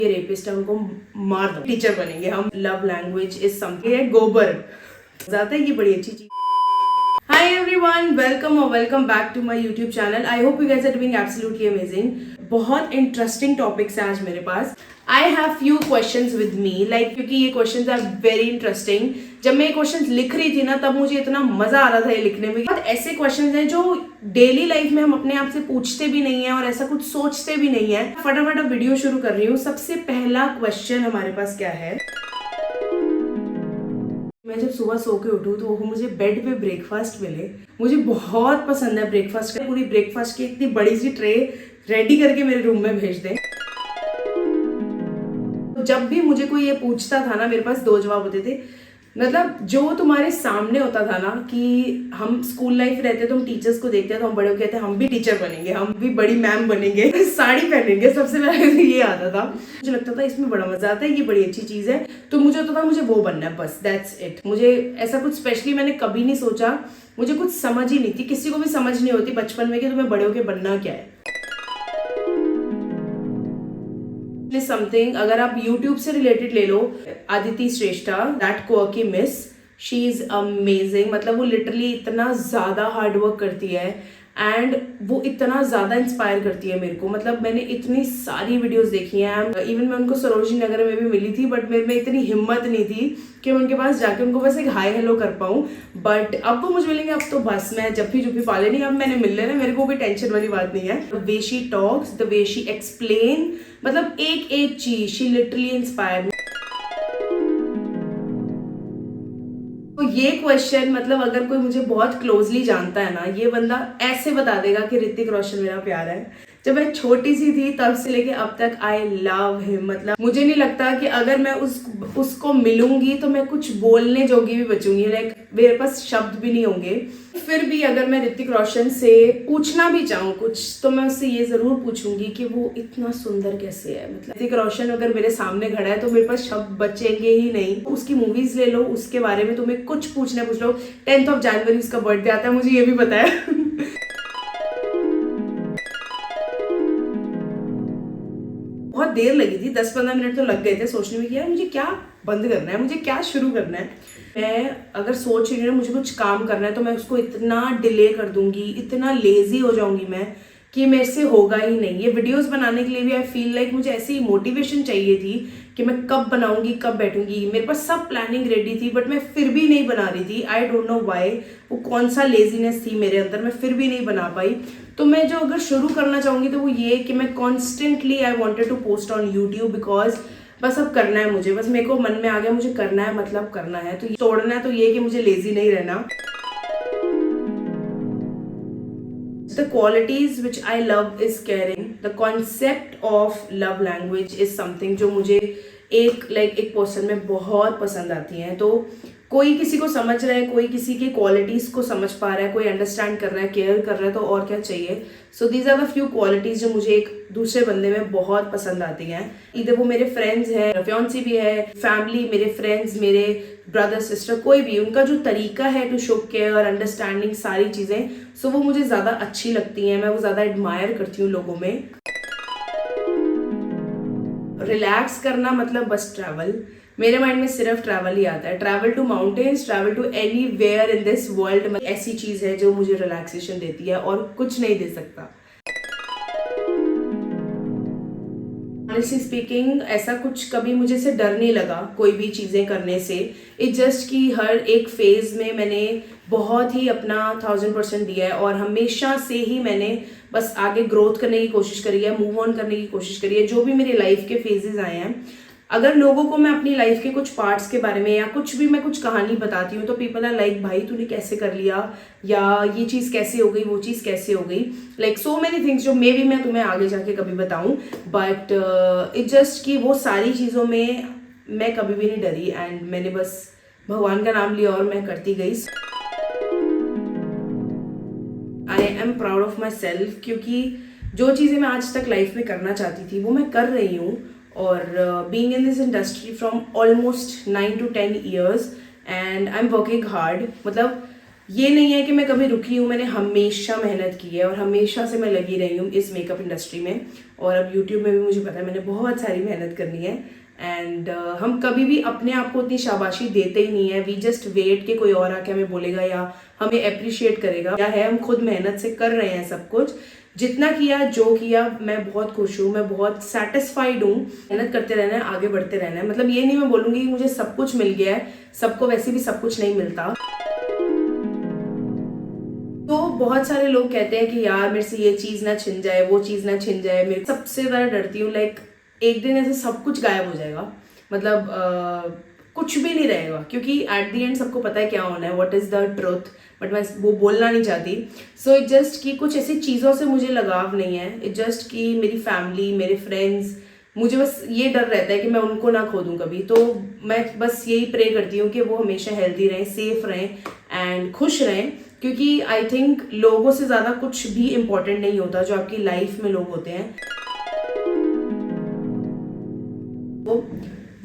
ये रेपिस्ट है उनको मार दो, टीचर बनेंगे हम। लव लैंग्वेज इज समथिंग है गोबर ज्यादा, ये बड़ी अच्छी चीज। Hi everyone, welcome or welcome back to my YouTube channel. I hope you guys are doing absolutely amazing. बहुत इंटरेस्टिंग टॉपिक्स हैं आज मेरे पास. I have few questions with me, like क्योंकि ये questions are very interesting. जब मैं ये questions लिख रही थी ना, तब मुझे इतना मजा आ रहा था ये लिखने में. बहुत ऐसे questions हैं जो डेली लाइफ में हम अपने आप से पूछते भी नहीं है और ऐसा कुछ सोचते भी नहीं है. फटाफट अब वीडियो शुरू कर रही हूँ. सबसे पहला क्वेश्चन हमारे पास क्या है? मैं जब सुबह सो के उठूँ तो मुझे बेड पे ब्रेकफास्ट मिले. मुझे बहुत पसंद है ब्रेकफास्ट का. पूरी ब्रेकफास्ट की इतनी बड़ी सी ट्रे रेडी करके मेरे रूम में भेज दें. तो जब भी मुझे कोई ये पूछता था ना, मेरे पास दो जवाब होते थे. मतलब जो तुम्हारे सामने होता था ना, कि हम स्कूल लाइफ रहते तो हम टीचर्स को देखते तो हम बड़े हो कहते हम भी टीचर बनेंगे, हम भी बड़ी मैम बनेंगे, साड़ी पहनेंगे. सबसे पहले ये आता था. मुझे लगता था इसमें बड़ा मजा आता है, ये बड़ी अच्छी चीज है. तो मुझे होता था मुझे वो बनना है, बस दैट्स इट. मुझे ऐसा कुछ स्पेशली मैंने कभी नहीं सोचा. मुझे कुछ समझ ही नहीं थी, किसी को भी समझ नहीं होती बचपन में कि तुम्हें बड़े होके बनना क्या है. समथिंग अगर आप YouTube से रिलेटेड ले लो, Aditi Shrestha, that quirky miss, she is amazing. मतलब वो लिटरली इतना ज्यादा हार्ड वर्क करती है एंड वो इतना ज्यादा इंस्पायर करती है मेरे को. मतलब मैंने इतनी सारी वीडियोस देखी हैं. इवन मैं उनको सरोजनी नगर में भी मिली थी, बट मेरे में इतनी हिम्मत नहीं थी कि मैं उनके पास जाके उनको बस एक हाय हेलो कर पाऊँ. बट अब वो मुझे मिलेंगे. अब तो बस मैं जब भी पाले नहीं, अब मैंने मिल लेना, मेरे को कोई टेंशन वाली बात नहीं है. The way she talks, the way she explain, मतलब एक एक चीज शी लिटरली इंस्पायर. तो ये क्वेश्चन, मतलब अगर कोई मुझे बहुत क्लोजली जानता है ना, ये बंदा ऐसे बता देगा कि ऋतिक रोशन मेरा प्यार है. जब मैं छोटी सी थी तब से लेके अब तक आई लव हिम. मतलब मुझे नहीं लगता कि अगर मैं उसको मिलूंगी तो मैं कुछ बोलने जोगी भी बचूंगी. लाइक मेरे पास शब्द भी नहीं होंगे. फिर भी अगर मैं ऋतिक रोशन से पूछना भी चाहूँ कुछ, तो मैं उससे ये जरूर पूछूंगी कि वो इतना सुंदर कैसे है. मतलब ऋतिक रोशन अगर मेरे सामने खड़ा है तो मेरे पास शब्द बचेंगे ही नहीं. उसकी मूवीज ले लो, उसके बारे में तुम्हें कुछ पूछना पूछ लो. 10th जनवरी उसका बर्थडे आता है, मुझे ये भी पता है. बहुत देर लगी थी, 10-15 मिनट तो लग गए थे सोचने में कि यार मुझे क्या बंद करना है, मुझे क्या शुरू करना है. मैं अगर सोच रही हूँ मुझे कुछ काम करना है तो मैं उसको इतना डिले कर दूंगी, इतना लेजी हो जाऊंगी मैं कि मेरे से होगा ही नहीं. ये वीडियोस बनाने के लिए भी आई फील लाइक मुझे ऐसी मोटिवेशन चाहिए थी कि मैं कब बनाऊंगी, कब बैठूंगी. मेरे पास सब प्लानिंग रेडी थी, बट मैं फिर भी नहीं बना रही थी. I don't know why. वो कौन सा लेजीनेस थी मेरे अंदर, मैं फिर भी नहीं बना पाई. तो मैं जो अगर शुरू करना चाहूंगी तो वो ये कि मैं constantly I wanted to post on YouTube, because बस अब करना है मुझे. बस मेरे को मन में आ गया मुझे करना है, मतलब करना है. तो तोड़ना है तो ये कि मुझे लेजी नहीं रहना. The qualities which I love is caring. The concept of love language is something जो मुझे एक पर्सन में बहुत पसंद आती हैं. तो कोई किसी को समझ रहा है, कोई किसी की क्वालिटीज को समझ पा रहा है, कोई अंडरस्टैंड कर रहा है, केयर कर रहा है, तो और क्या चाहिए. So these are the few qualities जो मुझे एक दूसरे बंदे में बहुत पसंद आती हैं. इधर वो मेरे फ्रेंड्स हैं, फियांसी भी है, फैमिली, मेरे फ्रेंड्स, मेरे ब्रदर सिस्टर, कोई भी, उनका जो तरीका है टू शो केयर, अंडरस्टैंडिंग, सारी चीजें, सो वो मुझे ज्यादा अच्छी लगती हैं. मैं वो ज्यादा एडमायर करती हूँ लोगों में. रिलैक्स करना मतलब बस ट्रैवल. मेरे माइंड में सिर्फ ट्रैवल ही आता है. Travel to mountains, travel to anywhere in this world. ऐसी चीज है जो मुझे रिलैक्सेशन देती है और कुछ नहीं दे सकता. ऑनेस्टली स्पीकिंग, ऐसा कुछ कभी मुझे से डर नहीं लगा कोई भी चीजें करने से. इट जस्ट कि हर एक फेज में मैंने बहुत ही अपना 1000% दिया है और हमेशा से ही मैंने बस आगे ग्रोथ करने की कोशिश करी है, मूव ऑन करने की कोशिश करी है. जो भी मेरी लाइफ के फेजेस आए हैं, अगर लोगों को मैं अपनी लाइफ के कुछ पार्ट्स के बारे में या कुछ भी मैं कुछ कहानी बताती हूँ तो पीपल आर लाइक भाई तूने कैसे कर लिया, या ये चीज़ कैसे हो गई, वो चीज़ कैसे हो गई. लाइक सो मेनी थिंग्स जो मे बी मैं तुम्हें आगे जाके कभी बताऊँ. बट इट जस्ट कि वो सारी चीज़ों में मैं कभी भी नहीं डरी एंड मैंने बस भगवान का नाम लिया और मैं करती गई. I am proud of my self, क्योंकि जो चीज़ें मैं आज तक लाइफ में करना चाहती थी वो मैं कर रही हूँ. और being in this industry from almost 9 to 10 years and I'm working hard. मतलब ये नहीं है कि मैं कभी रुकी हूँ, मैंने हमेशा मेहनत की है और हमेशा से मैं लगी रही हूँ इस मेकअप इंडस्ट्री में। और अब यूट्यूब में भी मुझे पता है मैंने बहुत सारी मेहनत करनी है। एंड हम कभी भी अपने आप को उतनी शाबाशी देते ही नहीं है। वी जस्ट वेट कि कोई और आके हमें बोलेगा या हमें अप्रिशिएट करेगा। क्या है, हम खुद मेहनत से कर रहे हैं सब कुछ। जितना किया जो किया मैं बहुत खुश हूँ, मैं बहुत सेटिस्फाइड हूँ। मेहनत करते रहना है, आगे बढ़ते रहना है। मतलब ये नहीं मैं बोलूँगी कि मुझे सब कुछ मिल गया है, सबको वैसे भी सब कुछ नहीं मिलता। तो बहुत सारे लोग कहते हैं कि यार मेरे से ये चीज़ ना छिन जाए, वो चीज़ ना छिन जाए। मैं सबसे ज़्यादा डरती हूँ लाइक एक दिन ऐसे सब कुछ गायब हो जाएगा, मतलब कुछ भी नहीं रहेगा। क्योंकि एट द एंड सबको पता है क्या होना है, what is the truth, but मैं वो बोलना नहीं चाहती। सो इट जस्ट कि कुछ ऐसी चीज़ों से मुझे लगाव नहीं है। इट जस्ट कि मेरी फैमिली, मेरे फ्रेंड्स, मुझे बस ये डर रहता है कि मैं उनको ना खो दूँ कभी। तो मैं बस यही प्रे करती हूँ कि वो हमेशा हेल्दी रहें, सेफ रहें एंड खुश रहें। क्योंकि आई थिंक लोगों से ज़्यादा कुछ भी इम्पोर्टेंट नहीं होता जो आपकी लाइफ में लोग होते हैं। तो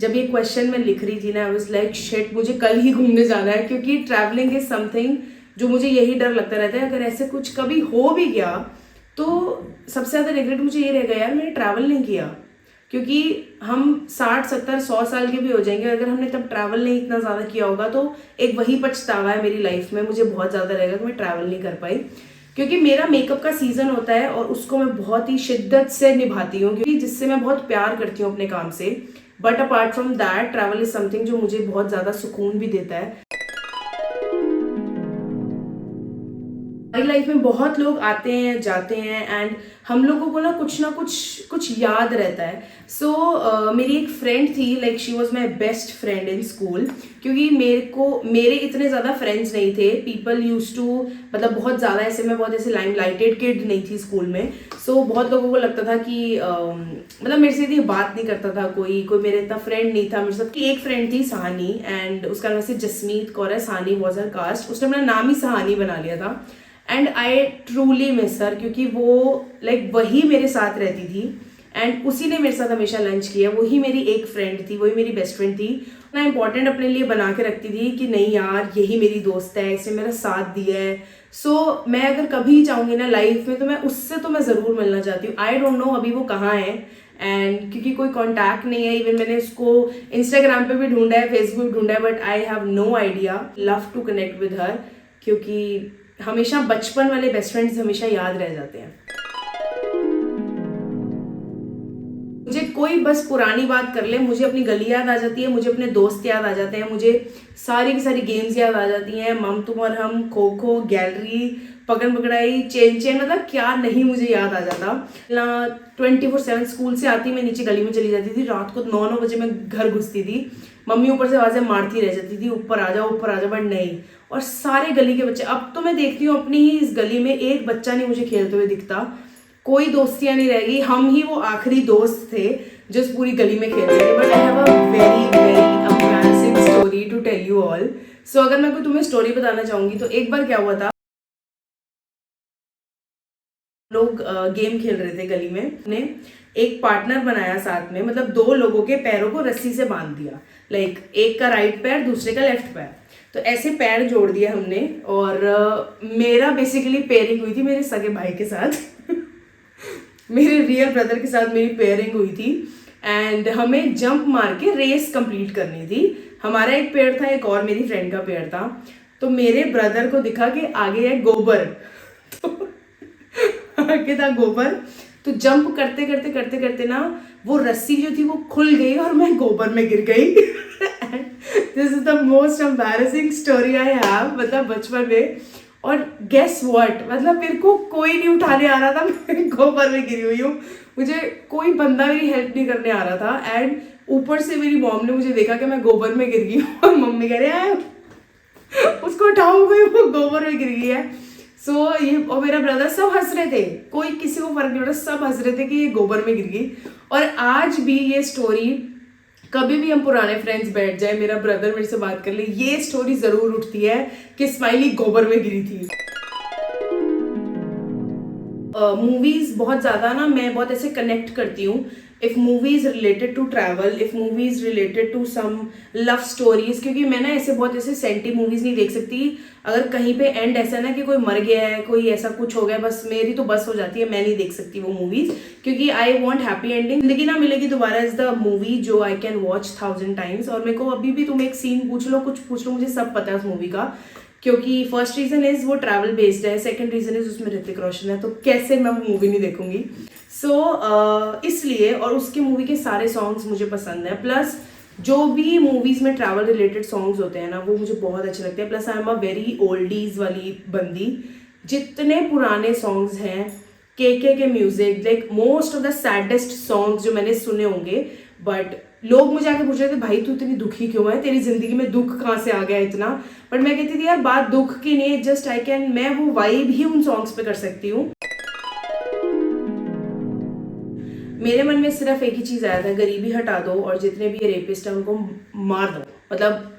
जब ये क्वेश्चन मैं लिख रही थी ना, आई वाज लाइक शिट, मुझे कल ही घूमने जाना है। क्योंकि ट्रैवलिंग इज समथिंग जो मुझे यही डर लगता रहता है, अगर ऐसे कुछ कभी हो भी गया तो सबसे ज़्यादा रिग्रेट मुझे ये रहेगा यार मैंने ट्रैवल नहीं किया। क्योंकि हम 60, 70, 100 साल के भी हो जाएंगे, अगर हमने तब ट्रैवल नहीं इतना ज़्यादा किया होगा तो एक वही पछतावा है मेरी लाइफ में। मुझे बहुत ज़्यादा रहेगा कि मैं ट्रैवल नहीं कर पाई। क्योंकि मेरा मेकअप का सीज़न होता है और उसको मैं बहुत ही शिद्दत से निभाती हूँ, क्योंकि जिससे मैं बहुत प्यार करती हूँ अपने काम से। But apart from that travel is something जो मुझे बहुत ज़्यादा सुकून भी देता है। हमारी लाइफ में बहुत लोग आते हैं जाते हैं एंड हम लोगों को ना कुछ याद रहता है। सो मेरी एक फ्रेंड थी, like she was my best friend in school. क्योंकि मेरे इतने ज़्यादा फ्रेंड्स नहीं थे। पीपल यूज टू, मतलब बहुत ज़्यादा ऐसे, मैं बहुत ऐसे लाइम लाइटेड किड नहीं थी स्कूल में। सो बहुत लोगों को लगता था कि मतलब मेरे से इतनी बात नहीं करता था कोई मेरे इतना फ्रेंड नहीं था मेरे साथ। की एक फ्रेंड थी सहानी, एंड उसका नाम से जसमीत कौर है। सहानी वॉज हर कास्ट, उसने अपना नाम ही सहानी बना लिया था। And I truly miss her, क्योंकि वो लाइक वही मेरे साथ रहती थी एंड उसी ने मेरे साथ हमेशा लंच किया। वही मेरी एक फ्रेंड थी, वही मेरी बेस्ट फ्रेंड थी। मैं इंपॉर्टेंट अपने लिए बना के रखती थी कि नहीं यार यही मेरी दोस्त है, इसने मेरा साथ दिया है। सो मैं अगर कभी चाहूँगी ना लाइफ में तो मैं उससे तो मैं ज़रूर मिलना चाहती हूँ। आई डोंट नो अभी वो कहाँ है, एंड क्योंकि कोई कांटेक्ट नहीं है। इवन मैंने उसको इंस्टाग्राम पे भी ढूंढा है, फेसबुक ढूंढा है, but I have no idea. Love to connect with her, क्योंकि हमेशा बचपन वाले बेस्ट फ्रेंड्स हमेशा याद रह जाते हैं। मुझे कोई बस पुरानी बात कर ले, मुझे अपनी गली याद आ जाती है, मुझे अपने दोस्त याद आ जाते हैं, मुझे सारी की सारी गेम्स याद आ जाती हैं। मम तुम और हम, खो खो, गैलरी, पकड़ पकड़ाई, चेन चेन, मतलब क्या नहीं मुझे याद आ जाता ना। 24/7 स्कूल से आती मैं नीचे गली में चली जाती थी। रात को 9 बजे मैं घर घुसती थी। मम्मी ऊपर से आवाज़ें मारती रह जाती थी, ऊपर आ जाओ ऊपर आ जाओ, बट नहीं। और सारे गली के बच्चे, अब तो मैं देखती हूँ अपनी ही इस गली में एक बच्चा नहीं मुझे खेलते हुए दिखता। कोई दोस्तियां नहीं रह गई, हम ही वो आखिरी दोस्त थे जो इस पूरी गली में खेलते थे। But I have a very very amazing story to tell you all. So अगर मैं कोई तुम्हें स्टोरी बताना चाहूंगी तो एक बार क्या हुआ था, लोग गेम खेल रहे थे गली में। ने एक पार्टनर बनाया साथ में, मतलब 2 लोगों के पैरों को रस्सी से बांध दिया। लाइक एक का राइट पैर, दूसरे का लेफ्ट पैर, तो ऐसे पैर जोड़ दिया हमने। और मेरा बेसिकली पेयरिंग हुई थी मेरे सगे भाई के साथ मेरे रियल ब्रदर के साथ मेरी पेयरिंग हुई थी। एंड हमें जंप मार के रेस कंप्लीट करनी थी। हमारा एक पेड़ था, एक और मेरी फ्रेंड का पेड़ था। तो मेरे ब्रदर को दिखा कि आगे है गोबर तो आगे था गोबर। तो जंप करते करते करते करते ना वो रस्सी जो थी वो खुल गई और मैं गोबर में गिर गई। This is the most embarrassing story I have, मतलब बचपन में। और गेस व्हाट, मतलब मेरे को कोई नहीं उठाने आ रहा था, मैं गोबर में गिरी हुई हूँ। मुझे कोई बंदा मेरी हेल्प नहीं करने आ रहा था। एंड ऊपर से मेरी मॉम ने मुझे देखा कि मैं गोबर में गिर गई हूँ और मम्मी कह रहे हैं उसको उठाओ भाई, वो गोबर में गिर गई है। सो ये और मेरा ब्रदर सब हंस रहे थे, कोई किसी को फर्क नहीं पड़ा, सब हंस रहे थे कि ये गोबर में गिर गई। और आज भी ये स्टोरी, कभी भी हम पुराने फ्रेंड्स बैठ जाए, मेरा ब्रदर मेरे से बात कर ले, ये स्टोरी जरूर उठती है कि स्माइली गोबर में गिरी थी। मूवीज बहुत ज़्यादा ना मैं बहुत ऐसे कनेक्ट करती हूँ। If movie is related to travel, if movie is related to some love stories, क्योंकि मैं ना ऐसे बहुत ऐसे सेंटी मूवीज नहीं देख सकती। अगर कहीं पे एंड ऐसा ना कि कोई मर गया है, कोई ऐसा कुछ हो गया, बस मेरी तो बस हो जाती है, मैं नहीं देख सकती वो मूवीज, क्योंकि आई वॉन्ट हैप्पी एंडिंग। जिंदगी ना मिलेगी दोबारा इज द मूवी जो आई कैन वॉच 1000 टाइम्स। और मेरे को अभी भी तुम एक सीन पूछ लो, कुछ पूछ लो, मुझे सब पता है उस मूवी का, क्योंकि फर्स्ट रीजन इज वो ट्रैवल बेस्ड है, सेकंड रीजन इज उसमें ऋतिक रोशन है, तो कैसे मैं वो मूवी नहीं देखूंगी। इसलिए, और उसकी मूवी के सारे सॉन्ग्स मुझे पसंद है, प्लस जो भी मूवीज में ट्रैवल रिलेटेड सॉन्ग्स होते हैं ना वो मुझे बहुत अच्छे लगते हैं। Plus I am a very oldies वाली बंदी। जितने पुराने सॉन्ग्स हैं के music, like most of the saddest songs जो मैंने सुने होंगे, बट लोग मुझे आके पूछ रहे थे भाई तू इतनी दुखी क्यों है, तेरी जिंदगी में दुख कहाँ से आ गया इतना, बट मैं कहती थी यार बात दुख की नहीं, जस्ट आई कैन, मैं वो वाइब ही उन सॉन्ग्स पे कर सकती हूँ। मेरे मन में सिर्फ एक ही चीज आया था, गरीबी हटा दो और जितने भी रेपिस्ट हैं उनको मार दो। मतलब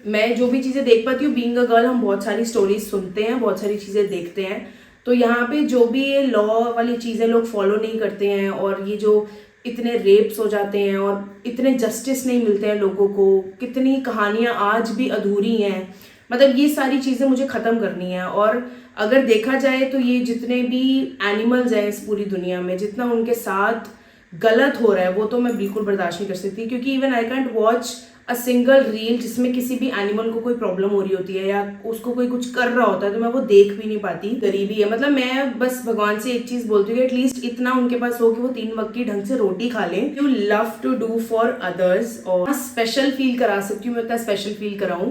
मैं जो भी चीजें देख पाती हूँ, बीइंग अ गर्ल, हम बहुत सारी स्टोरीज सुनते हैं, बहुत सारी चीजें देखते हैं, तो यहाँ पे जो भी ये लॉ वाली चीजें लोग फॉलो नहीं करते हैं, और ये जो इतने रेप्स हो जाते हैं और इतने जस्टिस नहीं मिलते हैं लोगों को, कितनी कहानियां आज भी अधूरी हैं, मतलब ये सारी चीज़ें मुझे ख़त्म करनी है। और अगर देखा जाए तो ये जितने भी एनिमल्स हैं इस पूरी दुनिया में, जितना उनके साथ गलत हो रहा है वो तो मैं बिल्कुल बर्दाश्त नहीं कर सकती, क्योंकि even I can't watch a single reel जिसमें किसी भी एनिमल को कोई प्रॉब्लम हो रही होती है या उसको कोई कुछ कर रहा होता है, तो मैं वो देख भी नहीं पाती। गरीबी है, मतलब मैं बस भगवान से एक चीज बोलती हूँ कि एटलीस्ट इतना उनके पास हो कि वो 3 वक्त की ढंग से रोटी खा लें। You love to do for others, और स्पेशल फील करा सकती हूँ, मैं इतना स्पेशल फील कराऊँ,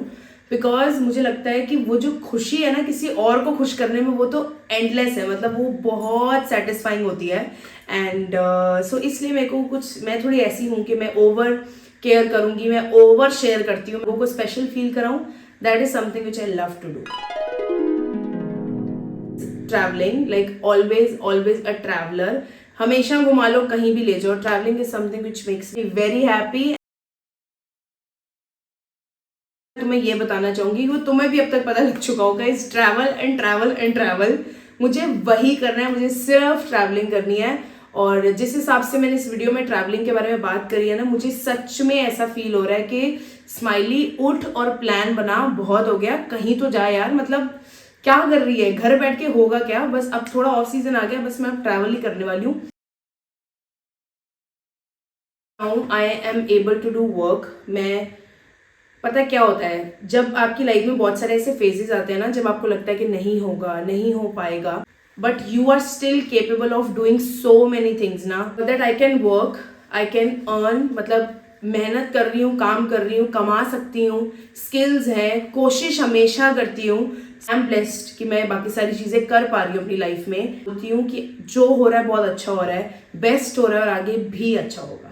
बिकॉज मुझे लगता है कि वो जो खुशी है ना किसी और को खुश करने में, वो तो एंडलेस है, मतलब वो बहुत सेटिस्फाइंग होती है। एंड सो इसलिए मेरे को कुछ, मैं थोड़ी ऐसी हूँ कि मैं ओवर केयर करूंगी, मैं ओवर शेयर करती हूँ, लोगों को स्पेशल फील कराऊं, that is something which I love to do. Travelling, like always a traveller, हमेशा घुमा लो, कहीं भी ले जाओ, travelling is something which makes me very happy. तुम्हें ये बताना चाहूंगी कि तुम्हें भी अब तक पता लग चुका होगा, इस travel and travel and travel, मुझे वही करना है, मुझे सिर्फ ट्रैवलिंग करनी है। और जिस हिसाब से मैंने इस वीडियो में ट्रैवलिंग के बारे में बात करी है ना, मुझे सच में ऐसा फील हो रहा है कि स्माइली उठ और प्लान बना, बहुत हो गया, कहीं तो जाए यार, मतलब क्या कर रही है घर बैठ के, होगा क्या, बस अब थोड़ा ऑफ सीजन आ गया, बस मैं अब ट्रैवल ही करने वाली हूँ। I am able to do work. मैं, पता क्या होता है, जब आपकी लाइफ में बहुत सारे ऐसे फेजेस आते हैं ना, जब आपको लगता है कि नहीं होगा, नहीं हो पाएगा, but you are still capable of doing so many things ना, that I can work, I can earn, मतलब मेहनत कर रही हूँ, काम कर रही हूँ, कमा सकती हूँ, स्किल्स है, कोशिश हमेशा करती हूँ। आई एम ब्लेस्ड कि मैं बाकी सारी चीज़ें कर पा रही हूँ अपनी लाइफ में, बोलती हूँ कि जो हो रहा है बहुत अच्छा हो रहा है, बेस्ट हो रहा है और आगे भी अच्छा होगा।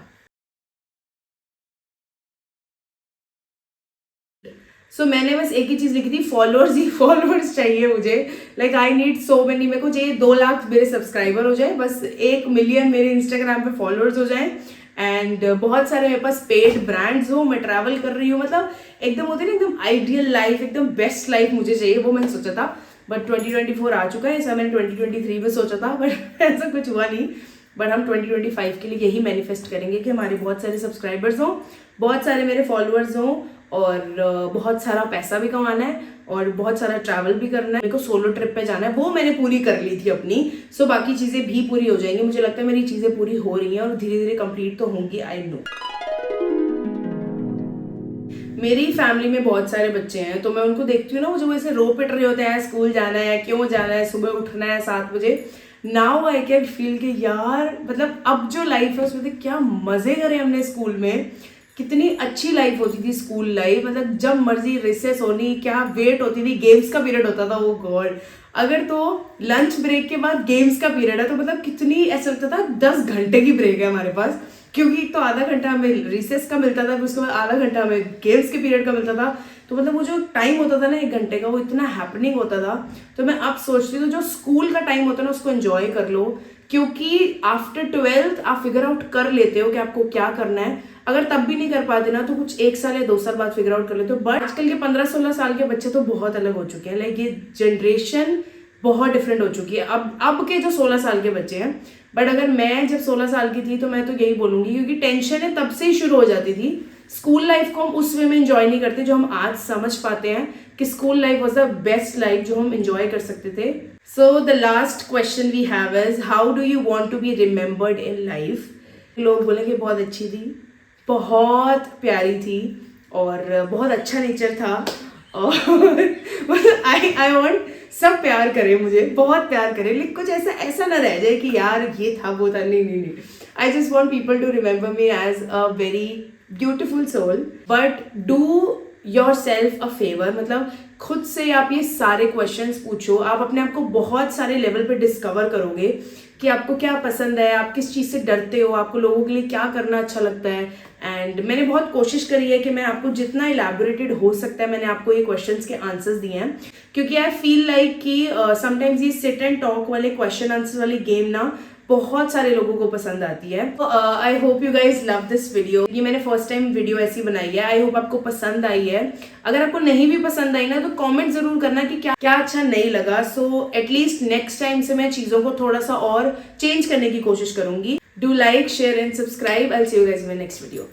मैंने बस एक ही चीज लिखी थी, फॉलोअर्स ही फॉलोअर्स चाहिए मुझे, like I need so many, मेरे को चाहिए 2 लाख मेरे सब्सक्राइबर हो जाए, बस 1 मिलियन मेरे इंस्टाग्राम पे फॉलोअर्स हो जाए, एंड बहुत सारे मेरे पास पेड ब्रांड्स हो, मैं ट्रैवल कर रही हूँ, मतलब एकदम होते ना एकदम आइडियल लाइफ, एकदम बेस्ट लाइफ मुझे चाहिए, वो मैंने सोचा था। बट 2024 आ चुका है, ऐसा मैंने 2023 में सोचा था, बट ऐसा कुछ हुआ नहीं। बट हम 2025 के लिए यही मैनिफेस्ट करेंगे कि हमारे बहुत सारे सब्सक्राइबर्स हों, बहुत सारे मेरे फॉलोअर्स हों, और बहुत सारा पैसा भी कमाना है और बहुत सारा ट्रैवल भी करना है। मेरे को सोलो ट्रिप पे जाना है, वो मैंने पूरी कर ली थी अपनी, सो बाकी चीज़ें भी पूरी हो जाएंगी। मुझे लगता है मेरी चीज़ें पूरी हो रही हैं और धीरे धीरे कंप्लीट तो होंगी, आई नो। मेरी फैमिली में बहुत सारे बच्चे हैं, तो मैं उनको देखती हूँ ना, वो जो ऐसे रो पिट रहे होते हैं, स्कूल जाना है, क्यों जाना है, सुबह उठना है 7 बजे। नाउ आई कैन फील कि यार, मतलब अब जो लाइफ है उसमें क्या मजे करे हमने स्कूल में, कितनी अच्छी लाइफ होती थी स्कूल लाइफ, मतलब जब मर्जी रिसेस होनी, क्या वेट होती थी, गेम्स का पीरियड होता था, वो गॉड, अगर तो लंच ब्रेक के बाद गेम्स का पीरियड है तो मतलब कितनी, ऐसा लगता था 10 घंटे की ब्रेक है हमारे पास, क्योंकि एक तो आधा घंटा हमें रिसेस का मिलता था, फिर उसके बाद आधा घंटा हमें गेम्स के पीरियड का मिलता था, तो मतलब वो जो टाइम होता था ना 1 घंटे का, वो इतना हैपनिंग होता था। तो मैं अब सोचती हूँ जो स्कूल का टाइम होता है ना उसको एंजॉय कर लो, क्योंकि आफ्टर 12th आप फिगर आउट कर लेते हो कि आपको क्या करना है। अगर तब भी नहीं कर पाते ना तो कुछ 1 साल या 2 साल बाद फिगर आउट कर लेते हो। बट आजकल के 15-16 साल के बच्चे तो बहुत अलग हो चुके हैं, लाइक ये जनरेशन बहुत डिफरेंट हो चुकी है। अब के जो 16 साल के बच्चे हैं बट अगर मैं जब 16 साल की थी तो मैं तो यही बोलूंगी, क्योंकि टेंशन तब से ही शुरू हो जाती थी। स्कूल लाइफ को हम उस वे में एंजॉय नहीं करते जो हम आज समझ पाते हैं कि school life was the best life जो हम एंजॉय कर सकते थे। So the last question we have is how do you want to be remembered in life. लोग बोलेंगे बहुत अच्छी थी, बहुत प्यारी थी और बहुत अच्छा नेचर था और आई वांट सब प्यार करे, मुझे बहुत प्यार करे, लेकिन कुछ ऐसा ना रह जाए कि यार ये था वो था। नहीं, I just want people to remember me as a very beautiful soul. But do yourself a favour, मतलब खुद से आप ये सारे क्वेश्चंस पूछो, आप अपने आप को बहुत सारे लेवल पे डिस्कवर करोगे कि आपको क्या पसंद है, आप किस चीज़ से डरते हो, आपको लोगों के लिए क्या करना अच्छा लगता है। एंड मैंने बहुत कोशिश करी है कि मैं आपको जितना इलेबोरेटेड हो सकता है मैंने आपको ये क्वेश्चंस के आंसर्स दिए हैं, क्योंकि आई फील लाइक कि समटाइम्स ये सिट एंड टॉक वाले क्वेश्चन आंसर वाली गेम ना बहुत सारे लोगों को पसंद आती है। I hope you guys love this video. ये मैंने फर्स्ट टाइम वीडियो ऐसी बनाई है, आई होप आपको पसंद आई है। अगर आपको नहीं भी पसंद आई ना तो कमेंट जरूर करना कि क्या अच्छा नहीं लगा। सो एटलीस्ट नेक्स्ट टाइम से मैं चीजों को थोड़ा सा और चेंज करने की कोशिश करूंगी। Do like, share and subscribe. I will see you guys in my next video.